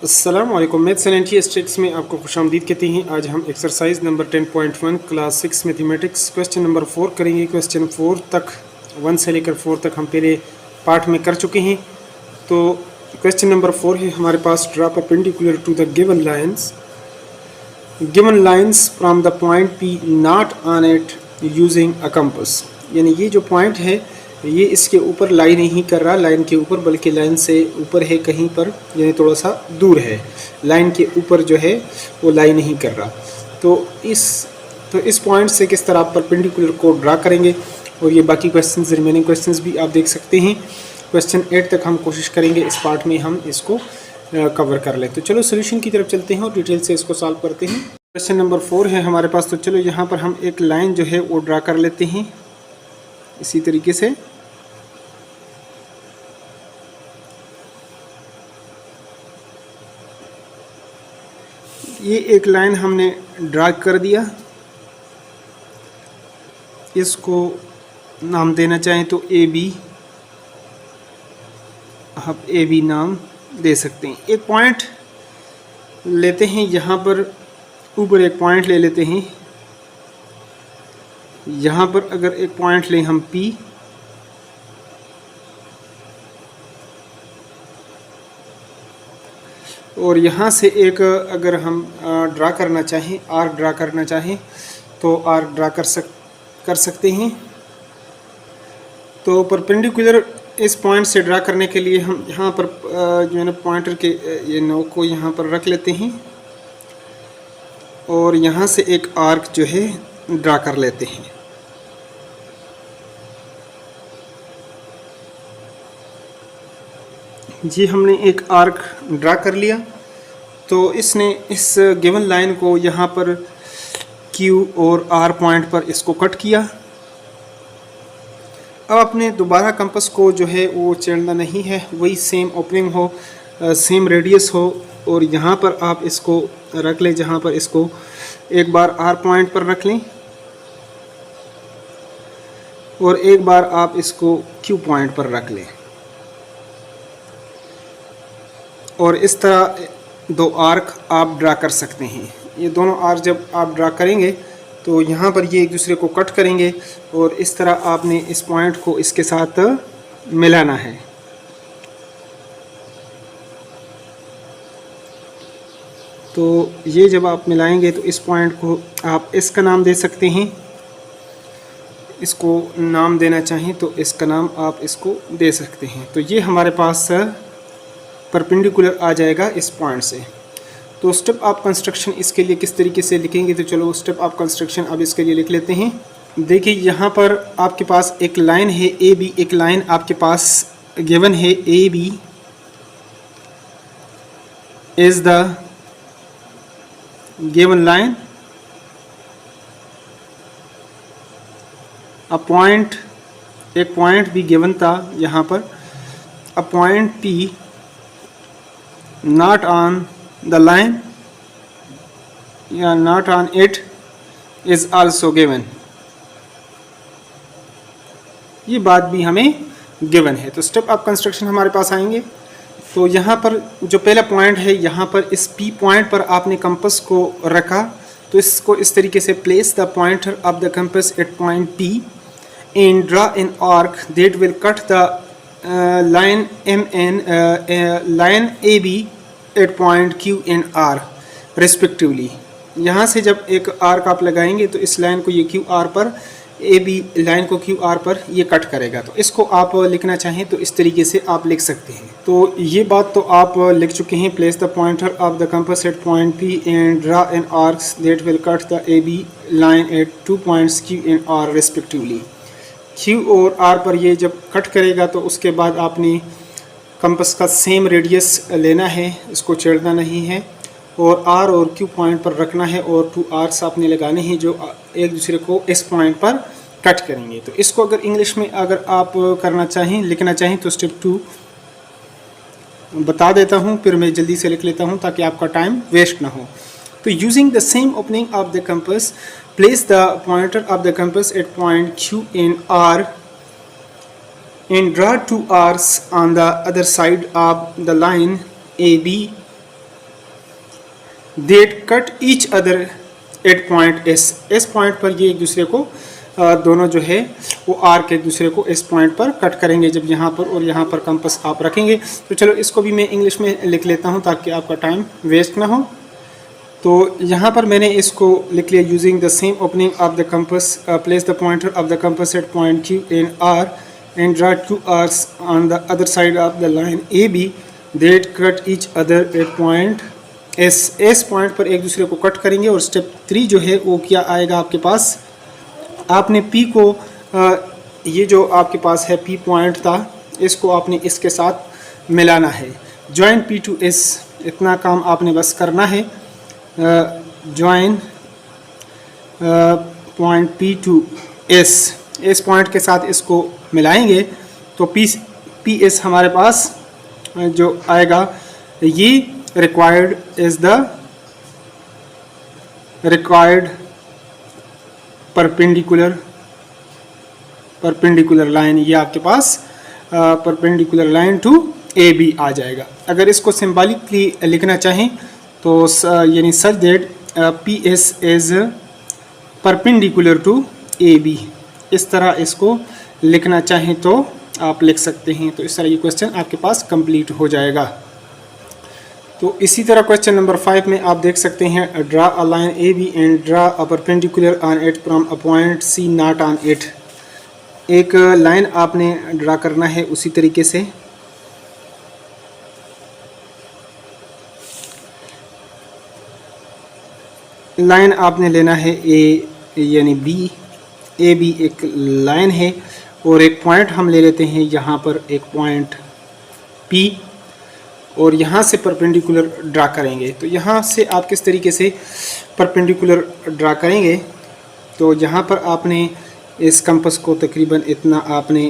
अस्सलाम वालेकुम। Maths and statistics में आपको खुशामदीद कहते हैं। आज हम exercise number 10.1 class 6 mathematics question number 4 करेंगे। क्वेश्चन 4 तक 1 से लेकर 4 तक हम पहले पार्ट में कर चुके हैं। तो क्वेश्चन नंबर 4 है हमारे पास, draw perpendicular to the given lines from the point P not on it using a compass. यानी ये जो पॉइंट है ये इसके ऊपर लाइन नहीं कर रहा, लाइन के ऊपर, बल्कि लाइन से ऊपर है कहीं पर, यानी थोड़ा सा दूर है, लाइन के ऊपर जो है वो लाइन नहीं कर रहा। तो इस पॉइंट से किस तरह आप परपेंडिकुलर को ड्रा करेंगे, और ये बाकी क्वेश्चंस, रिमेनिंग क्वेश्चंस भी आप देख सकते हैं। क्वेश्चन 8 तक हम कोशिश करेंगे इस पार्ट में हम इसको कवर कर लें। तो चलो सोल्यूशन की तरफ चलते हैं और डिटेल से इसको सॉल्व करते हैं। क्वेश्चन नंबर 4 है हमारे पास। तो चलो यहाँ पर हम एक लाइन जो है वो ड्रा कर लेते हैं इसी तरीके से। ये एक लाइन हमने ड्रा कर दिया, इसको नाम देना चाहें तो ए बी, आप ए बी नाम दे सकते हैं। एक पॉइंट लेते हैं, यहाँ पर ऊपर एक पॉइंट ले लेते हैं। यहाँ पर अगर एक पॉइंट लें हम P, और यहाँ से एक अगर हम ड्रा करना चाहें, आर्क ड्रा करना चाहें तो आर्क ड्रा कर सकते हैं। तो परपेंडिकुलर इस पॉइंट से ड्रा करने के लिए हम यहाँ पर जो है ना पॉइंटर के ये नोक को यहाँ पर रख लेते हैं और यहाँ से एक आर्क जो है ड्रा कर लेते हैं। जी हमने एक आर्क ड्रा कर लिया। तो इसने इस गिवन लाइन को यहाँ पर Q और R पॉइंट पर इसको कट किया। अब आपने दोबारा कंपास को जो है वो छेड़ना नहीं है, वही सेम ओपनिंग हो, सेम रेडियस हो, और यहाँ पर आप इसको रख लें, जहाँ पर इसको एक बार R पॉइंट पर रख लें और एक बार आप इसको Q पॉइंट पर रख लें, और इस तरह दो आर्क आप ड्रा कर सकते हैं। ये दोनों आर्क जब आप ड्रा करेंगे तो यहाँ पर ये एक दूसरे को कट करेंगे और इस तरह आपने इस पॉइंट को इसके साथ मिलाना है। तो ये जब आप मिलाएंगे तो इस पॉइंट को आप इसका नाम दे सकते हैं, इसको नाम देना चाहें तो इसका नाम आप इसको दे सकते हैं। तो ये हमारे पास परपेंडिकुलर आ जाएगा इस पॉइंट से। तो स्टेप ऑफ कंस्ट्रक्शन इसके लिए किस तरीके से लिखेंगे, तो चलो स्टेप ऑफ कंस्ट्रक्शन अब इसके लिए लिख लेते हैं। देखिए यहाँ पर आपके पास एक लाइन है ए बी, एक लाइन आपके पास गिवन है A B is the given line, a point, एक पॉइंट भी गिवन था यहाँ पर, a point P not on the line या not on it is also given। ये बात भी हमें गिवन है। तो स्टेप ऑफ कंस्ट्रक्शन हमारे पास आएंगे। तो यहाँ पर जो पहला पॉइंट है, यहाँ पर इस P पॉइंट पर आपने कंपास को रखा, तो इसको इस तरीके से place the pointer of the compass at point P and draw an arc that will cut the line line AB at point Q and R respectively. यहाँ से जब एक आर्क आप लगाएंगे तो इस लाइन को ये QR पर, AB लाइन को QR पर ये कट करेगा। तो इसको आप लिखना चाहें तो इस तरीके से आप लिख सकते हैं। तो ये बात तो आप लिख चुके हैं। Place the pointer of the compass at point P and draw an arcs that will cut the AB line at 2 points Q and R respectively. Q और R पर ये जब कट करेगा तो उसके बाद आपने कंपास का सेम रेडियस लेना है, इसको छेड़ना नहीं है, और R और Q पॉइंट पर रखना है, और 2 आर्क्स आपने लगाने हैं जो एक दूसरे को इस पॉइंट पर कट करेंगे। तो इसको अगर इंग्लिश में अगर आप करना चाहें, लिखना चाहें, तो स्टेप 2 बता देता हूं, फिर मैं जल्दी से लिख लेता हूं ताकि आपका टाइम वेस्ट ना हो। तो using the same opening of the compass, place the pointer of the compass at point Q and R and draw 2 arcs on the other side of the line AB that cut each other at point S point पर ये एक दूसरे को दोनों जो है वो arc एक दूसरे को इस पॉइंट पर कट करेंगे जब यहाँ पर और यहाँ पर कंपास आप रखेंगे। तो चलो इसको भी मैं इंग्लिश में लिख लेता हूँ ताकि आपका टाइम वेस्ट ना हो। तो यहाँ पर मैंने इसको लिख लिया, using the same opening of the compass place the pointer of the compass at point Q and R and draw 2 arcs on the other side of the line A B that cut each other at point S point पर एक दूसरे को cut करेंगे। और step 3 जो है वो क्या आएगा आपके पास, आपने P को ये जो आपके पास है P पॉइंट था इसको आपने इसके साथ मिलाना है। जॉइन P टू S, इतना काम आपने बस करना है। Join point P to S point के साथ इसको मिलाएंगे तो PS हमारे पास जो आएगा ये required is the required perpendicular line, ये आपके पास perpendicular line to A B आ जाएगा। अगर इसको सिंबॉलिकली लिखना चाहें तो यानी such that P S is perpendicular to A B, इस तरह इसको लिखना चाहें तो आप लिख सकते हैं। तो इस तरह ये क्वेश्चन आपके पास कंप्लीट हो जाएगा। तो इसी तरह क्वेश्चन नंबर 5 में आप देख सकते हैं, draw a line A B and draw a perpendicular on it from a point C not on it. एक लाइन आपने ड्रा करना है उसी तरीके से। लाइन आपने लेना है ए यानी बी, ए बी एक लाइन है और एक पॉइंट हम ले लेते हैं यहाँ पर एक पॉइंट पी और यहाँ से परपेंडिकुलर ड्रा करेंगे। तो यहाँ से आप किस तरीके से परपेंडिकुलर ड्रा करेंगे, तो यहाँ पर आपने इस कंपास को तकरीबन इतना आपने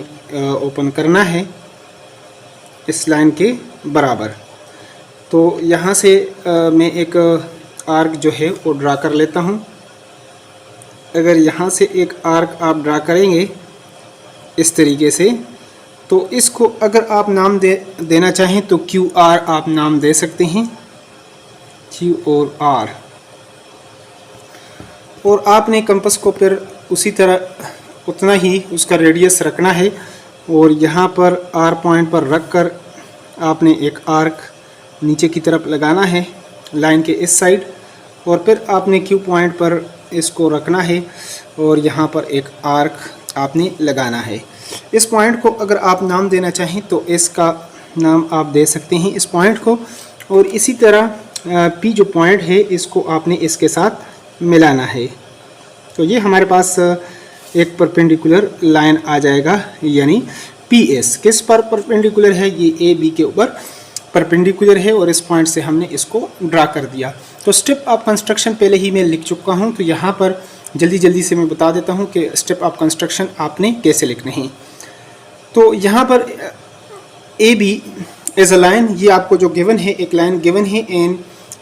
ओपन करना है इस लाइन के बराबर। तो यहाँ से मैं एक आर्क जो है वो ड्रा कर लेता हूँ। अगर यहाँ से एक आर्क आप ड्रा करेंगे इस तरीके से, तो इसको अगर आप नाम देना चाहें तो क्यू आर आप नाम दे सकते हैं, क्यू और आर। और आपने कंपास को फिर उसी तरह उतना ही उसका रेडियस रखना है और यहाँ पर आर पॉइंट पर रख कर आपने एक आर्क नीचे की तरफ लगाना है लाइन के इस साइड, और फिर आपने क्यू पॉइंट पर इसको रखना है और यहाँ पर एक आर्क आपने लगाना है। इस पॉइंट को अगर आप नाम देना चाहें तो इसका नाम आप दे सकते हैं इस पॉइंट को, और इसी तरह पी जो पॉइंट है इसको आपने इसके साथ मिलाना है। तो ये हमारे पास एक परपेंडिकुलर लाइन आ जाएगा, यानी पी एस किस पर परपेंडिकुलर है, ये ए बी के ऊपर परपेंडिकुलर है और इस पॉइंट से हमने इसको ड्रा कर दिया। तो स्टेप ऑफ कंस्ट्रक्शन पहले ही मैं लिख चुका हूँ, तो यहाँ पर जल्दी से मैं बता देता हूँ कि स्टेप ऑफ कंस्ट्रक्शन आपने कैसे लिखने हैं। तो यहाँ पर A B as a line, ये आपको जो गिवन है एक लाइन गिवन है, and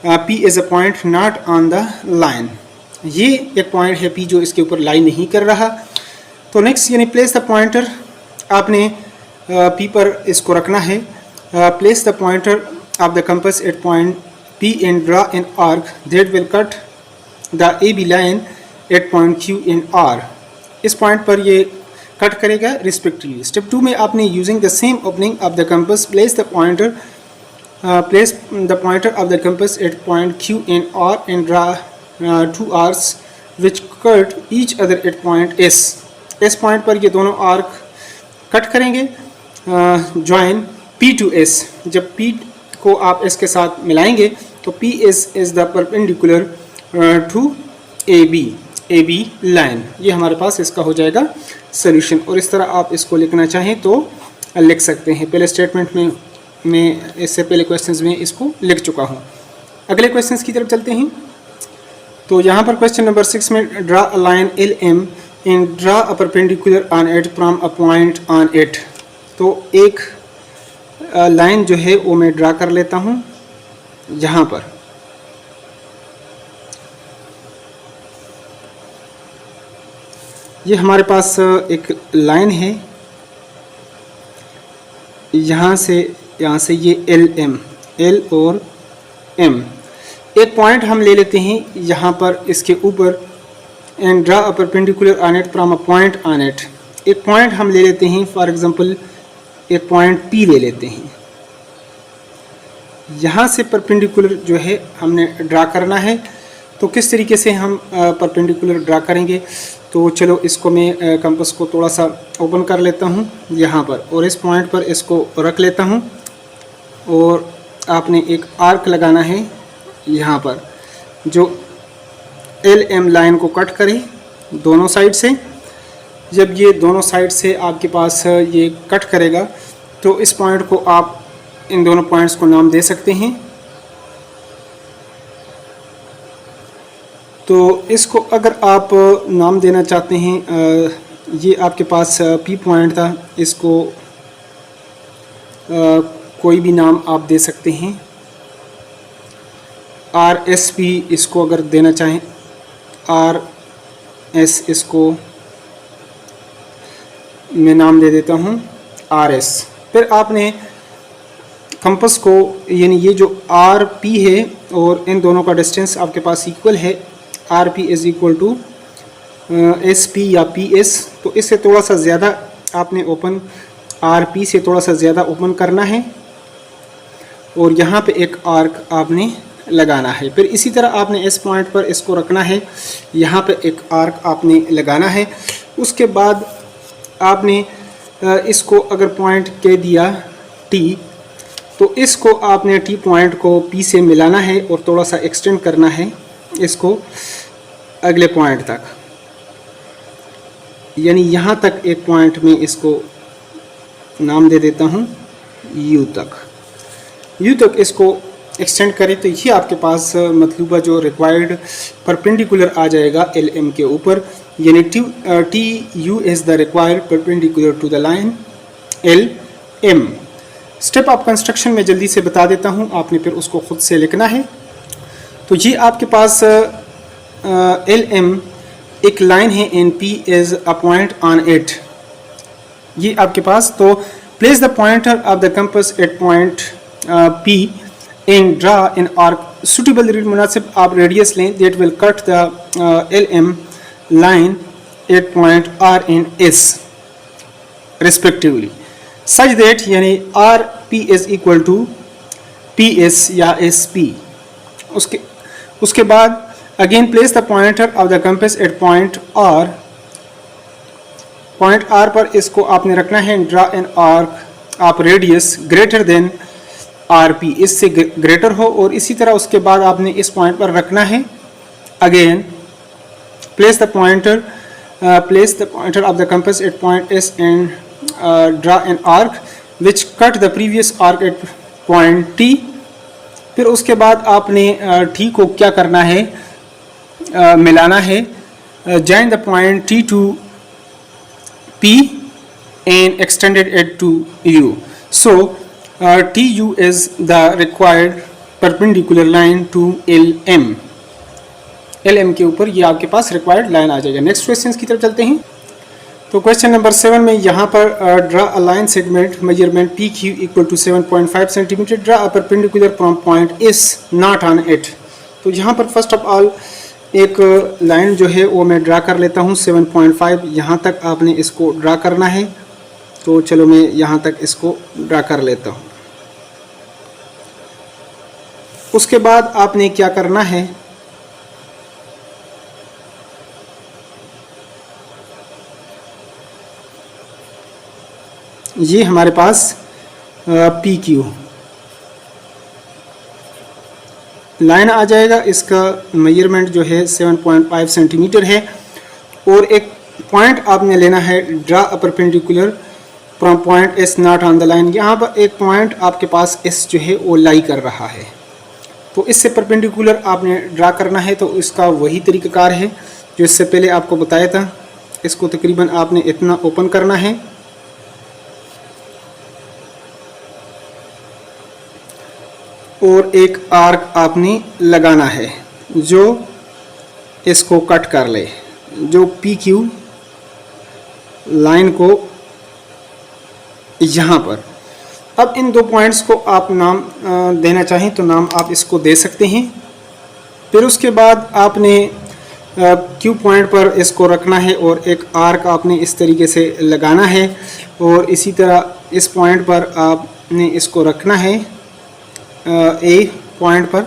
P as a point not on the line, ये एक पॉइंट है पी जो इसके ऊपर लाइन नहीं कर रहा। तो नेक्स्ट यानी प्लेस द पॉइंटर, आपने पी पर इसको रखना है। Place the pointer of the compass at point P and draw an arc that will cut the A B line at point Q and R, इस पॉइंट पर ये cut करेगा respectively. Step 2 में आपने using the same opening of the compass place the pointer of the compass at point Q and R and draw 2 arcs which cut each other at point S, इस point पर ये दोनों arc cut करेंगे। Join P to S, जब P को आप इसके साथ मिलाएंगे तो P is the perpendicular to A B line, ये हमारे पास इसका हो जाएगा सोल्यूशन। और इस तरह आप इसको लिखना चाहें तो लिख सकते हैं। पहले स्टेटमेंट में मैं इससे पहले क्वेश्चंस में इसको लिख चुका हूँ। अगले क्वेश्चंस की तरफ चलते हैं। तो यहाँ पर क्वेश्चन नंबर 6 में draw a line L M and draw a perpendicular on it from a point on it. तो एक लाइन जो है वो मैं ड्रा कर लेता हूँ यहाँ पर। ये हमारे पास एक लाइन है, यहाँ से ये एल और एम, एक पॉइंट हम ले लेते हैं यहाँ पर इसके ऊपर, and draw a perpendicular on it from a point on it. एक पॉइंट हम ले लेते हैं, फॉर एग्जांपल एक पॉइंट P ले लेते हैं। यहाँ से परपेंडिकुलर जो है हमने ड्रा करना है। तो किस तरीके से हम परपेंडिकुलर ड्रा करेंगे, तो चलो इसको मैं कंपास को थोड़ा सा ओपन कर लेता हूँ यहाँ पर, और इस पॉइंट पर इसको रख लेता हूँ, और आपने एक आर्क लगाना है यहाँ पर जो LM लाइन को कट करे दोनों साइड से। जब ये दोनों साइड से आपके पास ये कट करेगा तो इस पॉइंट को आप इन दोनों पॉइंट्स को नाम दे सकते हैं। तो इसको अगर आप नाम देना चाहते हैं, ये आपके पास P पॉइंट था, इसको कोई भी नाम आप दे सकते हैं। RSP इसको अगर देना चाहें, RS इसको मैं नाम दे देता हूँ RS। फिर आपने कंपास को, यानी ये जो RP है और इन दोनों का डिस्टेंस आपके पास इक्वल है, RP is equal to SP या PS, तो इससे थोड़ा सा ज़्यादा आपने ओपन, RP से थोड़ा सा ज़्यादा ओपन करना है, और यहाँ पे एक आर्क आपने लगाना है। फिर इसी तरह आपने इस पॉइंट पर इसको रखना है, यहाँ पे एक आर्क आपने लगाना है। उसके बाद आपने इसको अगर पॉइंट कह दिया T, तो इसको आपने T पॉइंट को P से मिलाना है और थोड़ा सा एक्सटेंड करना है इसको अगले पॉइंट तक, यानी यहाँ तक एक पॉइंट में इसको नाम दे देता हूँ U तक इसको एक्सटेंड करें, तो ये आपके पास मतलूबा जो रिक्वायर्ड परपेंडिकुलर आ जाएगा LM के ऊपर, यानी TU is the required perpendicular to the line LM। Step of construction में जल्दी से बता देता हूँ, आपने फिर उसको खुद से लिखना है। तो ये आपके पास LM एक लाइन है, and P is a point on it, ये आपके पास। तो place the pointer of the compass at point P and draw an arc suitable, मुनासिब आप रेडियस लें, that will cut the LM line at point R and S respectively, such that यानी RP is equal to PS या SP। उसके बाद again place the pointer of the compass at point R, point R पर इसको आपने रखना है, draw an arc आप रेडियस greater than RP, इससे ग्रेटर हो, और इसी तरह उसके बाद आपने इस पॉइंट पर रखना है। Again place the pointer of the compass at point S and draw an arc which cut the previous arc at point T। फिर उसके बाद आपने T को क्या करना है, मिलाना है, join the point T to P and extended it to U। So TU is the required perpendicular line to LM। LM के ऊपर ये आपके पास required line आ जाएगा। नेक्स्ट क्वेश्चन की तरफ चलते हैं। तो क्वेश्चन नंबर 7 में यहाँ पर draw a line segment measurement PQ equal to 7.5 centimetre, draw a perpendicular from point S not on it. तो यहाँ पर फर्स्ट ऑफ ऑल एक लाइन जो है वो मैं ड्रा कर लेता हूँ 7.5, यहाँ तक आपने इसको ड्रा करना है। तो चलो मैं यहाँ तक इसको ड्रा कर लेता हूँ। उसके बाद आपने क्या करना है, ये हमारे पास PQ लाइन आ जाएगा, इसका मेजरमेंट जो है 7.5 सेंटीमीटर है, और एक पॉइंट आपने लेना है, draw a perpendicular from point S not on the line. यहाँ पर एक पॉइंट आपके पास S जो है वो लाई कर रहा है, तो इससे परपेंडिकुलर आपने ड्रा करना है। तो इसका वही तरीक़ाकार है जो इससे पहले आपको बताया था। इसको तकरीबन आपने इतना ओपन करना है, और एक आर्क आपने लगाना है जो इसको कट कर ले, जो PQ लाइन को यहाँ पर। अब इन दो पॉइंट्स को आप नाम देना चाहें तो नाम आप इसको दे सकते हैं। फिर उसके बाद आपने क्यू पॉइंट पर इसको रखना है और एक आर्क आपने इस तरीके से लगाना है, और इसी तरह इस पॉइंट पर आपने इसको रखना है ए पॉइंट पर,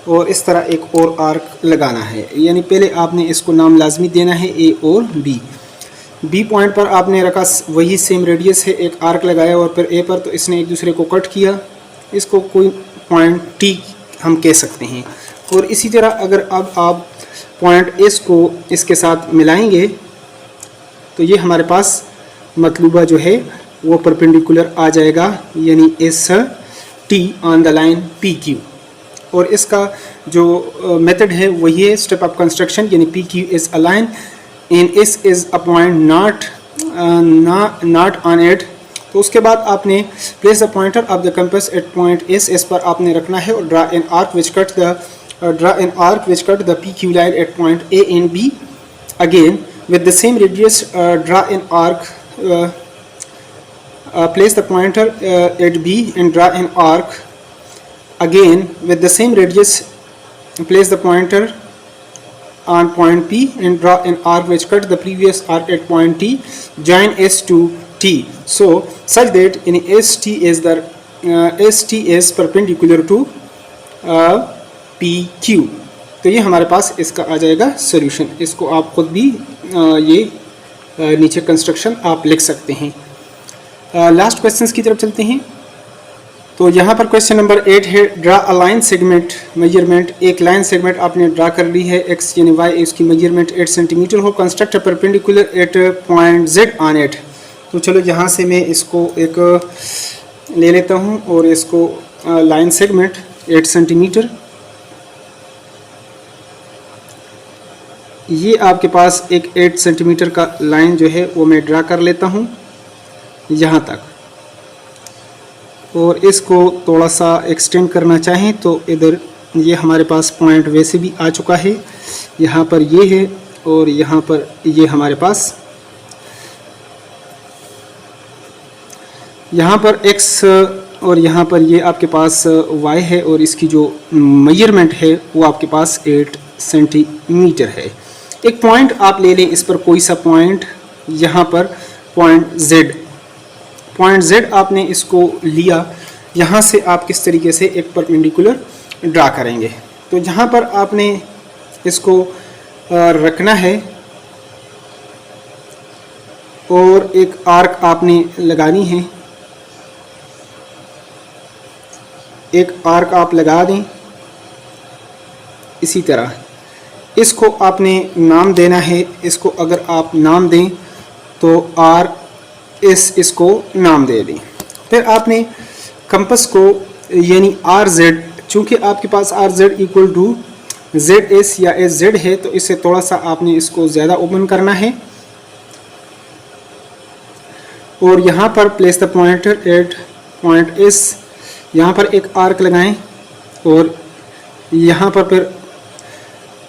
और इस तरह एक और आर्क लगाना है। यानी पहले आपने इसको नाम लाजमी देना है ए और बी पॉइंट पर आपने रखा, वही सेम रेडियस है, एक आर्क लगाया और फिर ए पर, तो इसने एक दूसरे को कट किया, इसको कोई पॉइंट टी हम कह सकते हैं। और इसी तरह अगर अब आप पॉइंट एस को इसके साथ मिलाएंगे तो ये हमारे पास मतलूबा जो है वो परपेंडिकुलर आ जाएगा, यानी S T on the line P Q. और इसका जो मेथड है वही है स्टेप ऑफ कंस्ट्रक्शन, यानी P Q is a line and S is a point not on it. तो उसके बाद आपने place the pointer of the compass at point S पर आपने रखना है, और draw an arc which cut the P Q line at point A and B. Again with the same radius, draw an arc, place the pointer at B and draw an arc. Again with the same radius, place the pointer on point P and draw an arc which cut the previous arc at point T. Join S to T, so such that in ST is perpendicular to PQ. तो ये हमारे पास इसका आ जाएगा solution. इसको आप खुद भी ये नीचे कंस्ट्रक्शन आप लिख सकते हैं। लास्ट क्वेश्चंस की तरफ चलते हैं। तो यहाँ पर क्वेश्चन नंबर 8 है, draw a line segment measurement. एक लाइन सेगमेंट आपने ड्रा कर ली है, एक्स यानी वाई, इसकी मेजरमेंट 8 सेंटीमीटर हो, construct a perpendicular eight point Z on it. तो चलो यहाँ से मैं इसको एक ले लेता हूँ और इसको लाइन सेगमेंट 8 सेंटीमीटर, ये आपके पास एक 8 सेंटीमीटर का लाइन जो है वो मैं ड्रा कर लेता हूँ यहाँ तक, और इसको थोड़ा सा एक्सटेंड करना चाहें तो इधर ये हमारे पास पॉइंट वैसे भी आ चुका है, यहाँ पर ये है और यहाँ पर ये हमारे पास, यहाँ पर x और यहाँ पर ये आपके पास y है, और इसकी जो मेजरमेंट है वो आपके पास 8 सेंटीमीटर है। एक पॉइंट आप ले लें, इस पर कोई सा पॉइंट, यहाँ पर पॉइंट Z आपने इसको लिया, यहाँ से आप किस तरीके से एक परपेंडिकुलर ड्रा करेंगे। तो यहाँ पर आपने इसको रखना है और एक आर्क आपने लगानी है, एक आर्क आप लगा दें इसी तरह। इसको आपने नाम देना है, इसको अगर आप नाम दें तो आर एस इसको नाम दे दें। फिर आपने कंपास को यानी आर जेड, चूँकि आपके पास R Z equal to Z S या एस जेड है, तो इससे थोड़ा सा आपने इसको ज़्यादा ओपन करना है, और यहाँ पर place the pointer at point S, यहाँ पर एक आर्क लगाएं और यहाँ पर फिर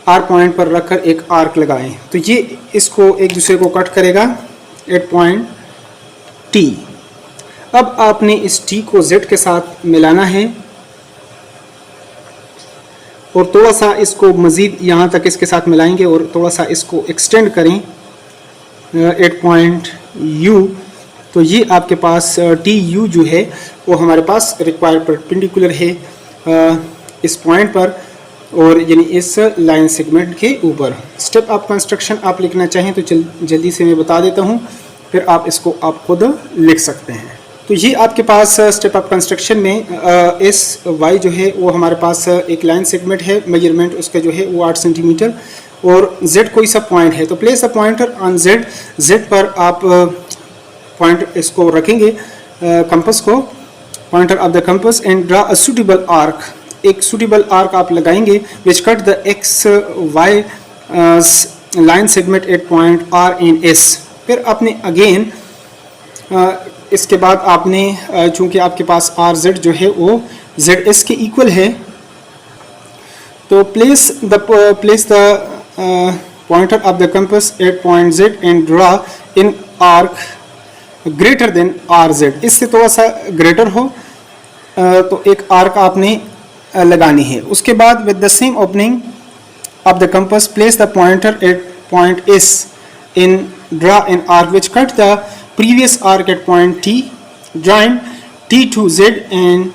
आर पॉइंट पर रखकर एक आर्क लगाएं। तो ये इसको एक दूसरे को कट करेगा एट पॉइंट टी। अब आपने इस टी को जेड के साथ मिलाना है और थोड़ा सा इसको मज़ीद यहाँ तक इसके साथ मिलाएंगे और थोड़ा सा इसको एक्सटेंड करें एट पॉइंट यू। तो ये आपके पास टी यू जो है वो हमारे पास रिक्वायर्ड परपेंडिकुलर है इस पॉइंट पर, और यानी इस लाइन सेगमेंट के ऊपर। स्टेप ऑफ कंस्ट्रक्शन आप लिखना चाहें तो जल्दी से मैं बता देता हूँ, फिर आप इसको आप खुद लिख सकते हैं। तो ये आपके पास स्टेप ऑफ कंस्ट्रक्शन में एस वाई जो है वो हमारे पास एक लाइन सेगमेंट है, मेजरमेंट उसका जो है वो 8 सेंटीमीटर, और जेड कोई सा पॉइंट है। तो place the pointer on Z, Z पर आप पॉइंट इसको रखेंगे कंपास को, pointer of the compass, and draw a suitable arc. एक सूटेबल आर्क आप लगाएंगे which cut the X Y line segment at point R and S. फिर आपने अगेन इसके बाद आपने चूंकि आपके पास आर जेड जो है वो जेड एस के इक्वल है, तो place the pointer of the compass at point Z and draw an arc greater than R Z. इससे थोड़ा सा ग्रेटर हो तो एक आर्क आपने लगानी है। उसके बाद with the same opening of the compass, place the pointer at point S in draw an arc which cut the previous arc at point T, join T to Z and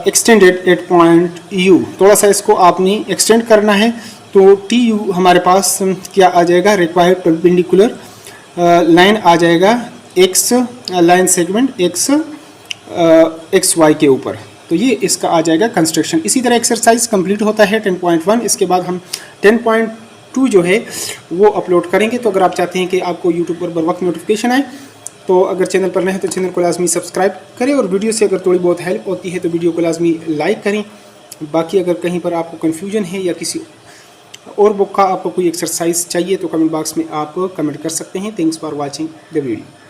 extended at point U। थोड़ा सा इसको आपने extend करना है, तो T U हमारे पास क्या आ जाएगा, रिक्वायर्ड परपेंडिकुलर लाइन आ जाएगा X line segment X Y के ऊपर। तो ये इसका आ जाएगा कंस्ट्रक्शन। इसी तरह एक्सरसाइज कंप्लीट होता है 10.1। इसके बाद हम 10.2 जो है वो अपलोड करेंगे। तो अगर आप चाहते हैं कि आपको यूट्यूब पर बर वक्त नोटिफिकेशन आए, तो अगर चैनल पर नए हैं तो चैनल को लाजमी सब्सक्राइब करें, और वीडियो से अगर थोड़ी बहुत हेल्प होती है तो वीडियो को लाजमी लाइक करें। बाकी अगर कहीं पर आपको कन्फ्यूजन है या किसी और बुक का आपको कोई एक्सरसाइज चाहिए तो कमेंट बॉक्स में आप कमेंट कर सकते हैं। Thanks for watching the video.